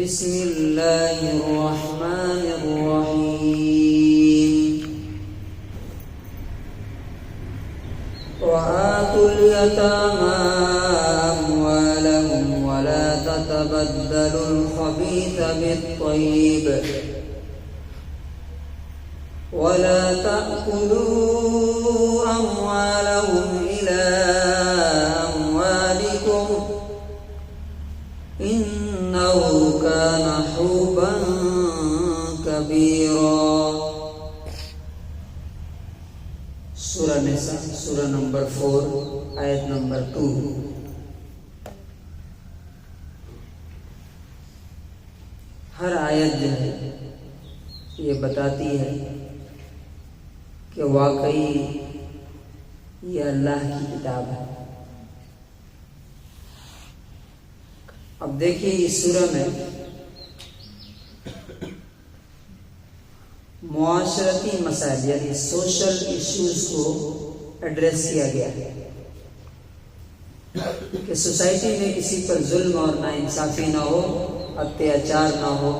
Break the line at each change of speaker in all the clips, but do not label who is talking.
بسم اللہ الرحمن الرحیم وآتوا اليتامى أموالهم ولا تتبدلوا الخبيث بالطيب ولا تأكلوا أموالهم إلى أموالكم إنه كان حوبا كبيرا۔ سورہ نساء سورہ نمبر 4 آیت نمبر 2۔ ہر آیت جو ہے یہ بتاتی ہے کہ واقعی یہ اللہ کی کتاب ہے۔ اب دیکھیے اس سورہ میں معاشرتی مسائل یعنی سوشل ایشوز کو ایڈریس کیا گیا ہے کہ سوسائٹی میں کسی پر ظلم اور ناانصافی نہ ہو، اتیاچار نہ ہو،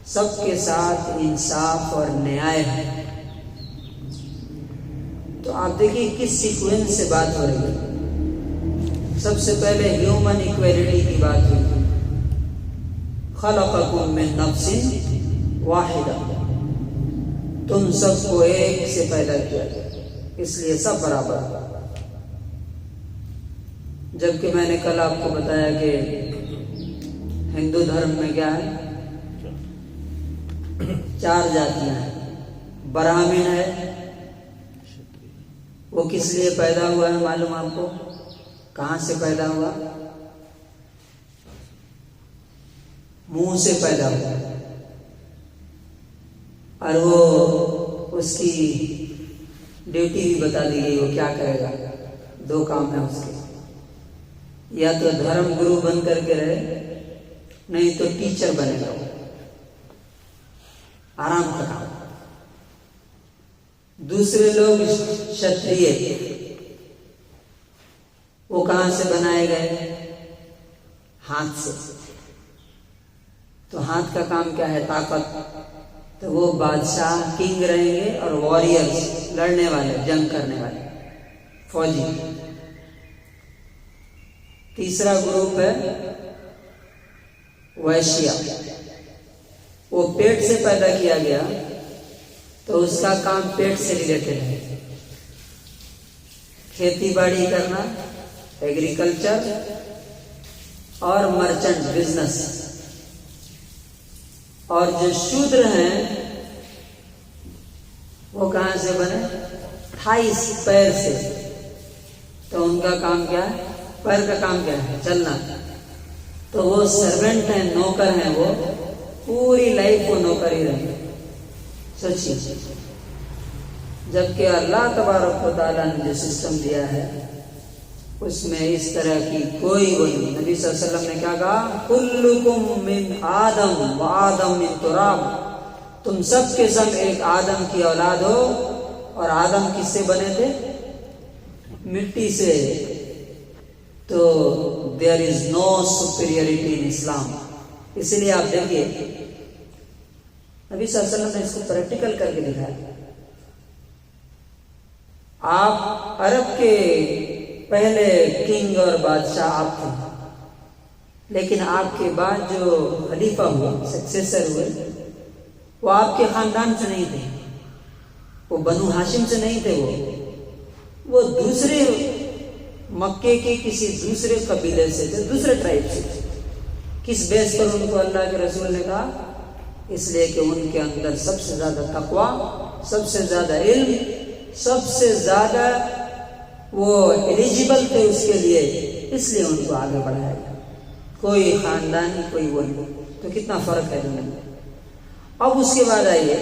سب کے ساتھ انصاف اور نیائے ہے۔ تو آپ دیکھیے کس سیکوینس سے بات ہو رہی ہے۔ سب سے پہلے ہیومن ایکویلٹی کی بات ہوئی، خلقکم من نفس واحدہ، تم سب کو ایک سے پیدا کیا اس لیے سب برابر۔ جبکہ میں نے کل آپ کو بتایا کہ ہندو دھرم میں کیا ہے، 4 جاتیاں ہیں۔ برہمن ہے، وہ کس لیے پیدا ہوا ہے معلوم آپ کو؟ کہاں سے پیدا ہوا؟ منہ سے پیدا ہوا، اور وہ اس کی ڈیوٹی بھی بتا دی گئی، وہ کیا کرے گا۔ 2 کام ہیں اس کے، یا تو دھرم گرو بن کر کے رہے، نہیں تو ٹیچر بنے گا، وہ آرام کا کام۔ دوسرے لوگ شتریہ، وہ کہاں سے بنائے گئے؟ ہاتھ سے۔ تو ہاتھ کا کام کیا ہے؟ طاقت۔ تو وہ بادشاہ کنگ رہیں گے اور واریئرز، لڑنے والے، جنگ کرنے والے، فوجی۔ تیسرا گروپ ہے ویشیا، وہ پیٹ سے پیدا کیا گیا تو اس کا کام پیٹ سے ریلیٹڈ ہے، کھیتی باڑی کرنا، ایگریکلچر اور مرچنٹ بزنس۔ اور جو شودر ہیں وہ کہاں سے بنے؟ تھائس، پیر سے۔ تو ان کا کام کیا ہے؟ پیر کا کام کیا ہے؟ چلنا۔ تو وہ سرونٹ ہیں، نوکر ہیں، وہ پوری لائف وہ نوکر ہی رہیں گے۔ سوچیے، جبکہ اللہ تبارک و تعالیٰ نے جو سسٹم دیا ہے اس میں اس طرح کی کوئی وہ نہیں۔ نبی صلی اللہ علیہ وسلم نے کیا کہا؟ کلکم من آدم و آدم من تراب، تم سب کے سب ایک آدم کی اولاد ہو، اور آدم کس سے بنے تھے؟ مٹی سے۔ تو there is no superiority in Islam۔ اس لیے آپ دیکھیے نبی صلی اللہ علیہ وسلم نے اس کو پریکٹیکل کر کے دکھایا۔ آپ عرب کے پہلے کنگ اور بادشاہ آپ تھے، لیکن آپ کے بعد جو خلیفہ ہوئے، سکسیسر ہوئے، وہ آپ کے خاندان سے نہیں تھے، وہ بنو ہاشم سے نہیں تھے، وہ دوسرے مکے کے کسی دوسرے قبیلے سے تھے، دوسرے ٹرائب سے تھے۔ کس بیس پر ان کو اللہ کے رسول نے کہا؟ اس لیے کہ ان کے اندر سب سے زیادہ تقوی، سب سے زیادہ علم، سب سے زیادہ وہ ایلیجیبل تھے اس کے لیے، اس لیے ان کو آگے بڑھایا گیا۔ کوئی خاندانی، کوئی وہ نہیں۔ تو کتنا فرق ہے دونوں میں۔ اب اس کے بعد آئیے،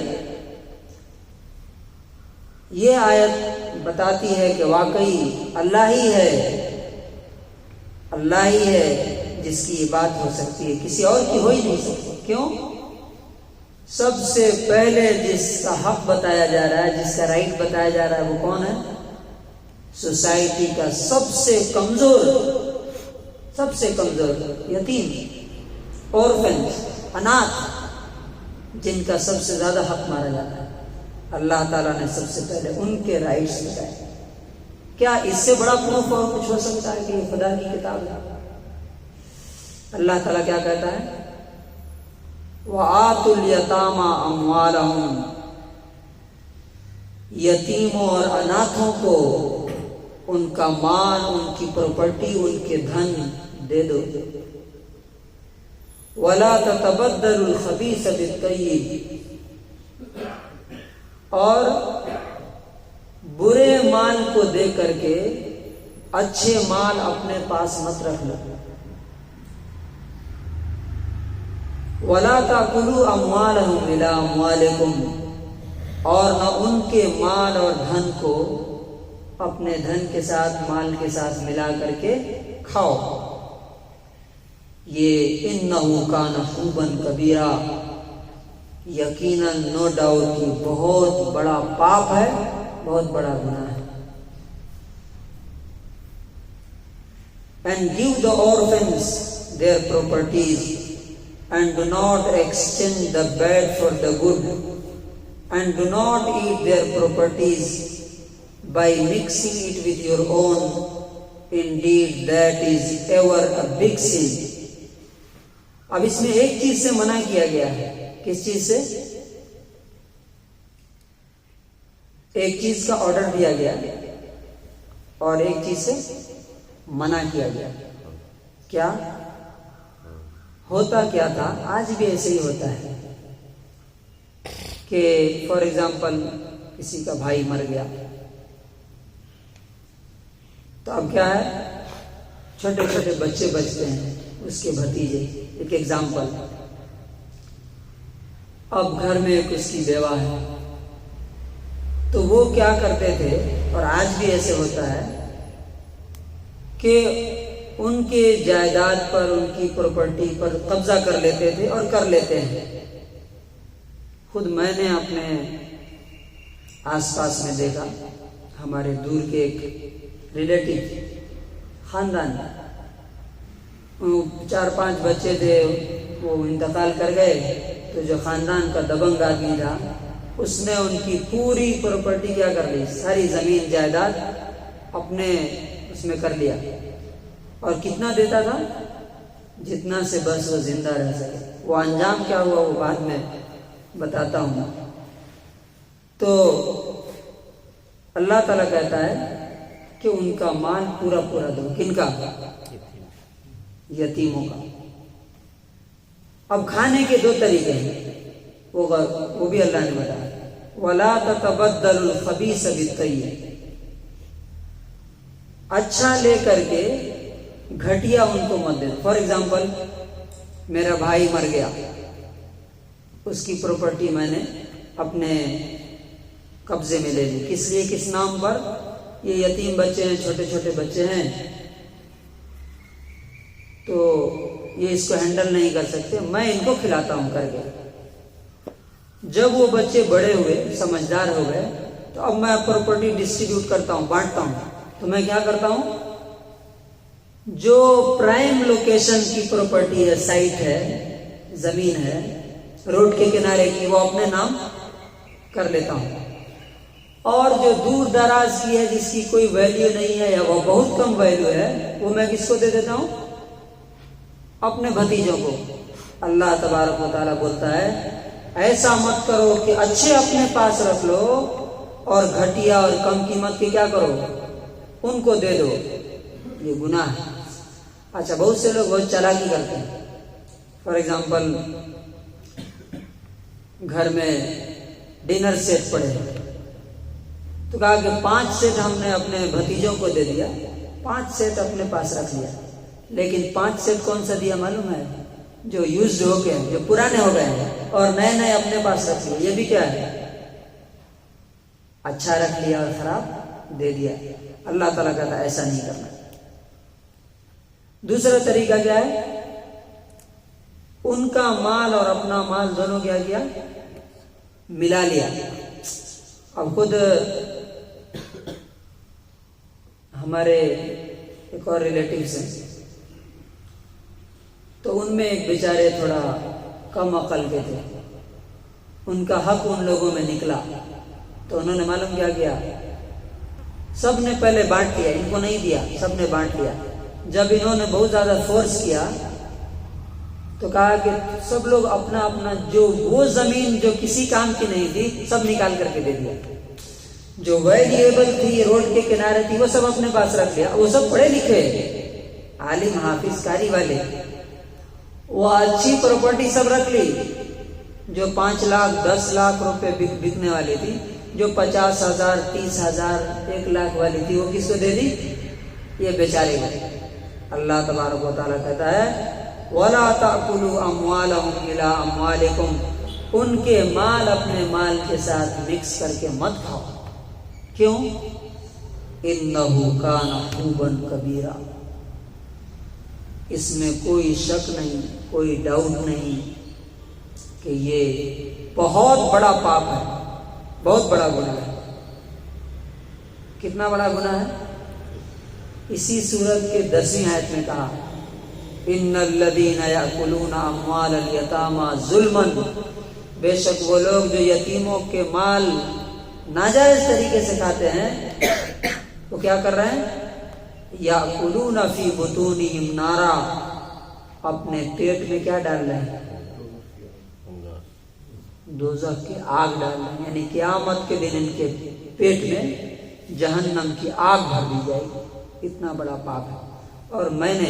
یہ آیت بتاتی ہے کہ واقعی اللہ ہی ہے، اللہ ہی ہے جس کی یہ بات ہو سکتی ہے، کسی اور کی ہو ہی نہیں سکتی۔ کیوں؟ سب سے پہلے جس کا حق بتایا جا رہا ہے، جس کا رائٹ بتایا جا رہا ہے، وہ کون ہے؟ سوسائٹی کا سب سے کمزور یتیم، orphans, اناتھ جن کا سب سے زیادہ حق مارا جاتا ہے، اللہ تعالیٰ نے سب سے پہلے ان کے رائٹس بتائے۔ کیا اس سے بڑا پروف اور کچھ ہو سکتا ہے کہ یہ خدا کی کتاب ہے؟ اللہ تعالیٰ کیا کہتا ہے؟ وَآتُوا الْيَتَامَىٰ أَمْوَالَهُمْ، یتیموں اور اناتھوں کو ان کا مال، ان کی پراپرٹی، ان کے دھن دے دو۔ وَلَا تَتَبَدَّلُوا الْخَبِيثَ بِالطَّيِّبِ، اور برے مال کو دے کر کے اچھے مال اپنے پاس مت رکھ لو۔ وَلَا تَأْكُلُوا أَمْوَالَهُمْ إِلَىٰ أَمْوَالِكُمْ، اور نہ ان کے مال اور دھن کو اپنے دھن کے ساتھ، مال کے ساتھ ملا کر کے کھاؤ۔ یہ اِنَّهُ كَانَ حُوبًا كَبِيرًا، یقیناً نو ڈاؤٹ یہ بہت بڑا پاپ ہے، بہت بڑا گناہ ہے۔ And give the orphans their properties, and do not exchange the bad for the good, and do not eat their properties by mixing it with your own. Indeed, that is ever a big sin. اب اس میں ایک چیز سے منع کیا گیا ہے۔ کس چیز سے؟ ایک چیز کا آرڈر دیا گیا اور ایک چیز سے منع کیا گیا۔ کیا ہوتا کیا تھا؟ آج بھی ایسے ہی ہوتا ہے کہ فار ایگزامپل کسی کا بھائی مر گیا تو اب کیا ہے، چھوٹے چھوٹے بچے بچتے ہیں، اس کے بھتیجے۔ ایک ایگزامپل، اب گھر میں ایک اس کی بیوہ ہے، تو وہ کیا کرتے تھے، اور آج بھی ایسے ہوتا ہے کہ ان کے جائیداد پر، ان کی پراپرٹی پر قبضہ کر لیتے تھے اور کر لیتے ہیں۔ خود میں نے اپنے آس پاس میں دیکھا، ہمارے دور کے ایک ریلیٹو خاندان، 4-5 بچے تھے، وہ انتقال کر گئے، تو جو خاندان کا دبنگ آدمی تھا اس نے ان کی پوری پراپرٹی کیا کر لی، ساری زمین جائیداد اپنے اس میں کر لیا، اور کتنا دیتا تھا؟ جتنا سے بس وہ زندہ رہ سکے۔ وہ انجام کیا ہوا وہ بعد میں بتاتا ہوں۔ تو اللہ تعالیٰ کہتا ہے کہ ان کا مال پورا پورا دو۔ کن کا؟ یتیموں کا۔ اب کھانے کے 2 طریقے ہیں، وہ بھی اللہ نے بتایا۔ وَلَا تَتَبَدَّلُوا الْخَبِيثَ بِالطَّيِّبِ، اچھا لے کر کے گھٹیا ان کو مت دے دو۔ فار ایگزامپل میرا بھائی مر گیا، اس کی پراپرٹی میں نے اپنے قبضے میں لے لی، کس لیے؟ کس نام پر؟ یہ یتیم بچے ہیں، چھوٹے چھوٹے بچے ہیں، تو یہ اس کو ہینڈل نہیں کر سکتے، میں ان کو کھلاتا ہوں کر کے۔ جب وہ بچے بڑے ہوئے، سمجھدار ہو گئے، تو اب میں پراپرٹی ڈسٹریبیوٹ کرتا ہوں، بانٹتا ہوں۔ تو میں کیا کرتا ہوں، جو پرائم لوکیشن کی پراپرٹی ہے، سائٹ ہے، زمین ہے روڈ کے کنارے کی، وہ اپنے نام کر لیتا ہوں، اور جو دور دراز کی ہے، جس کی کوئی ویلیو نہیں ہے یا وہ بہت کم ویلیو ہے، وہ میں کس کو دے دیتا ہوں؟ اپنے بھتیجوں کو۔ اللہ تبارک و تعالیٰ بولتا ہے ایسا مت کرو کہ اچھے اپنے پاس رکھ لو اور گھٹیا اور کم قیمت کے کیا کرو، ان کو دے دو۔ یہ گناہ ہے۔ اچھا، بہت سے لوگ بہت چالاکی کرتے ہیں۔ فار ایگزامپل گھر میں ڈنر سیٹ پڑے تو کہا کہ 5 سیٹ ہم نے اپنے بھتیجوں کو دے دیا، 5 سیٹ اپنے پاس رکھ لیا، لیکن 5 سیٹ کون سا دیا معلوم ہے؟ جو یوزڈ ہو گئے، جو پرانے ہو گئے ہیں، اور نئے نئے اپنے پاس رکھ لیے۔ یہ بھی کیا ہے؟ اچھا رکھ لیا اور خراب دے دیا۔ اللہ تعالیٰ کہتا ہے ایسا نہیں کرنا۔ دوسرا طریقہ کیا ہے؟ ان کا مال اور اپنا مال دونوں کیا کیا؟ ملا لیا۔ اب خود ہمارے ایک اور ریلیٹیوز ہیں، تو ان میں ایک بیچارے تھوڑا کم عقل کے تھے، ان کا حق ان لوگوں میں نکلا، تو انہوں نے معلوم کیا کیا، سب نے پہلے بانٹ لیا، ان کو نہیں دیا، سب نے بانٹ لیا۔ جب انہوں نے بہت زیادہ فورس کیا تو کہا کہ سب لوگ اپنا اپنا جو وہ زمین جو کسی کام کی نہیں تھی سب نکال کر کے دے دیا، جو ویلیبل تھی، روڈ کے کنارے تھی، وہ سب اپنے پاس رکھ لیا۔ وہ سب پڑھے لکھے عالم حافظ کاری والے، وہ اچھی پراپرٹی سب رکھ لی، جو 5 لاکھ 10 لاکھ روپے بکنے والی تھی، جو 50,000 30,000 1 لاکھ والی تھی، وہ کس کو دے دی؟ یہ بیچارے کو۔ اللہ تبارک و تعالیٰ کہتا ہے وَلَا تَأْكُلُوا أَمْوَالَهُمْ إِلَىٰ أَمْوَالِكُمْ، ان کے مال اپنے مال کے ساتھ مکس کر کے مت کھاؤ۔ کیوں؟ إِنَّهُ كَانَ حُوبًا كَبِيرًا، اس میں کوئی شک نہیں، کوئی ڈاؤٹ نہیں کہ یہ بہت بڑا پاپ ہے، بہت بڑا گناہ ہے۔ کتنا بڑا گناہ ہے؟ اسی سورت کے 10ویں آیت میں کہا ان الذین یأکلون اموال الیتامی ظلما، بے شک وہ لوگ جو یتیموں کے مال ناجائز طریقے سے کھاتے ہیں، وہ کیا کر رہے ہیں؟ یأکلون فی بطونہم نارا، اپنے پیٹ میں کیا ڈال رہے ہیں؟ دوزخ کی آگ ڈال رہے ہیں، یعنی قیامت کے دن ان کے پیٹ میں جہنم کی آگ بھر دی جائے گی۔ اتنا بڑا پاپ ہے۔ اور میں نے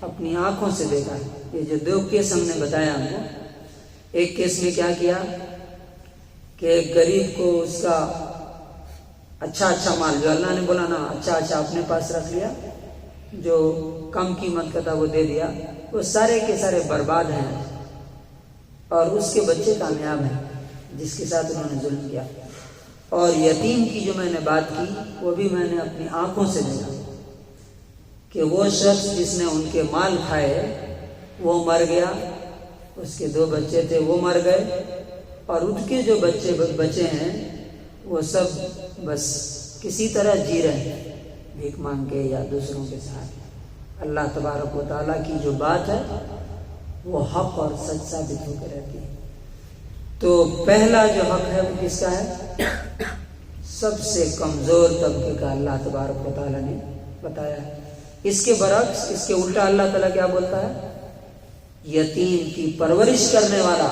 اپنی آنکھوں سے دیکھا ہے، یہ جو 2 کیس ہم نے بتایا ہم کو، ایک کیس میں کیا کیا کہ ایک غریب کو اس کا اچھا مال جو اللہ نے بولا نا اچھا اپنے پاس رکھ لیا، جو کم قیمت کا تھا وہ دے دیا، وہ سارے کے سارے برباد ہیں، اور اس کے بچے کامیاب ہیں جس کے ساتھ انہوں نے ظلم کیا۔ اور یتیم کی جو میں نے بات کی وہ بھی میں نے اپنی آنکھوں سے دیکھا کہ وہ شخص جس نے ان کے مال کھائے وہ مر گیا، اس کے 2 بچے تھے وہ مر گئے، اور ان کے جو بچے بچے ہیں وہ سب بس کسی طرح جی رہے ہیں، بھیک مانگ کے یا دوسروں کے ساتھ۔ اللہ تبارک و تعالیٰ کی جو بات ہے وہ حق اور سچ ثابت ہو کے رہتی ہے۔ تو پہلا جو حق ہے وہ کس کا ہے؟ سب سے کمزور طبقے کا اللہ تبارک و تعالیٰ نے بتایا ہے۔ اس کے برعکس، اس کے الٹا اللہ تعالیٰ کیا بولتا ہے؟ یتیم کی پرورش کرنے والا۔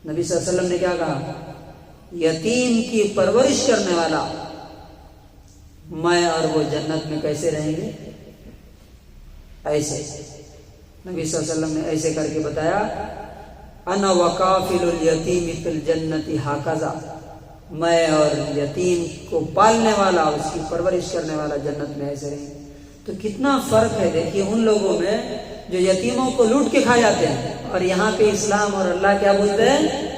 نبی صلی اللہ علیہ وسلم نے کیا کہا؟ یتیم کی پرورش کرنے والا، میں اور وہ جنت میں کیسے رہیں گے؟ ایسے نبی صلی اللہ علیہ وسلم نے ایسے کر کے بتایا انا وکافل الیتیم فی الجنت ھکذا، میں اور یتیم کو پالنے والا، اس کی پرورش کرنے والا جنت میں ایسے رہیں گے۔ تو کتنا فرق ہے دیکھیے ان لوگوں میں جو یتیموں کو لوٹ کے کھا جاتے ہیں، اور یہاں پہ اسلام اور اللہ کیا بولتے ہیں؟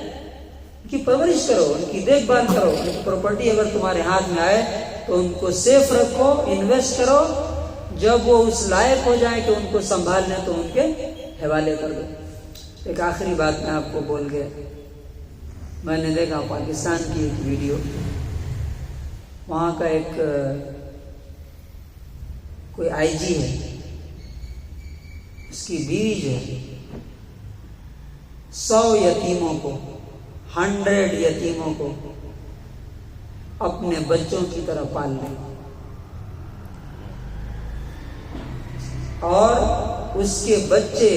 ان کی پرورش کرو، ان کی دیکھ بھال کرو، ان کی پراپرٹی اگر تمہارے ہاتھ میں آئے تو ان کو سیف رکھو، انویسٹ کرو، جب وہ اس لائق ہو جائیں کہ ان کو سنبھال لیں تو ان کے حوالے کر دو۔ ایک آخری بات میں آپ کو بول کے، میں نے دیکھا پاکستان کی ایک ویڈیو، وہاں کا ایک کوئی آئی جی ہے، اس کی بیوی جو ہے 100 یتیموں کو، 100 یتیموں کو اپنے بچوں کی طرح پال لے، اور اس کے بچے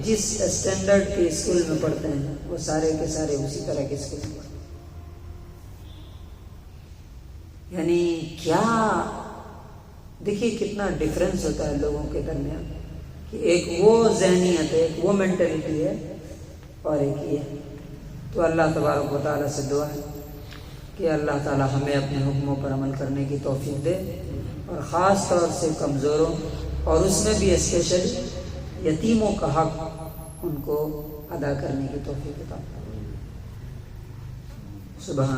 جس اسٹینڈرڈ کے اسکول میں پڑھتے ہیں وہ سارے کے سارے اسی طرح کے اسکول میں پڑھتے ہیں۔ یعنی کیا دیکھیے کتنا ڈفرینس ہوتا ہے لوگوں کے درمیان، کہ ایک وہ ذہنیت ہے، ایک وہ مینٹلٹی ہے، اور ایک یہ ہے۔ تو اللہ تبارک و تعالیٰ سے دعا ہے کہ اللہ تعالیٰ ہمیں اپنے حکموں پر عمل کرنے کی توفیق دے، اور خاص طور سے کمزوروں، اور اس میں بھی اسپیشل یتیموں کا حق ان کو ادا کرنے کی توفیق عطا فرمائے۔ سبحان